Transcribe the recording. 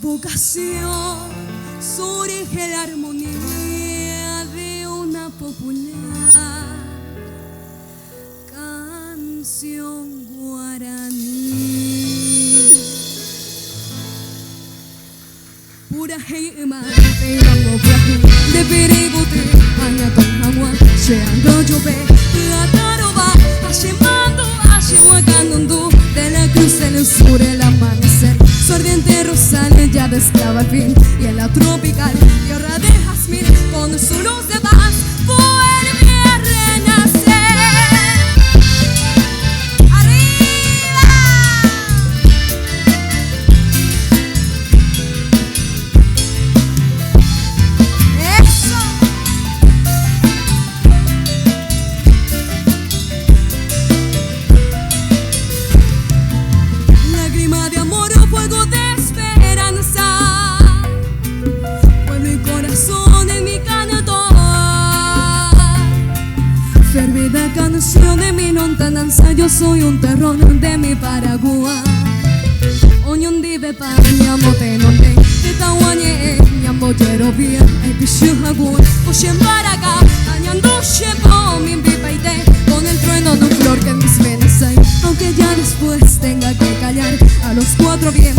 vocación surge la armonía de una popular canción guaraní. Pura heima de amoblaku de piribute anatong hangwa sheando jobe ataroba hashimando hashiwakanundu de la cruz en el sur el amanecer. Su ardiente rosal ya desclava al fin y en la tropical tierra de jazmín con su luz de paz vuelve a renacer. ¡Arriba! ¡Eso! Lágrima de amor, fuego de esperanza, pueblo y corazón en mi canto. Fervida canción de mi lontananza, yo soy un terrón de mi Paraguay. Oñón dive pa ñamote nonde, de tawañe ñamboyero vía, el pichu jagún, oyen para acá, añando shepo mi pipaite, con el trueno de un flor que en mis venas hay, aunque ya después tenga que callar a los cuatro vientos.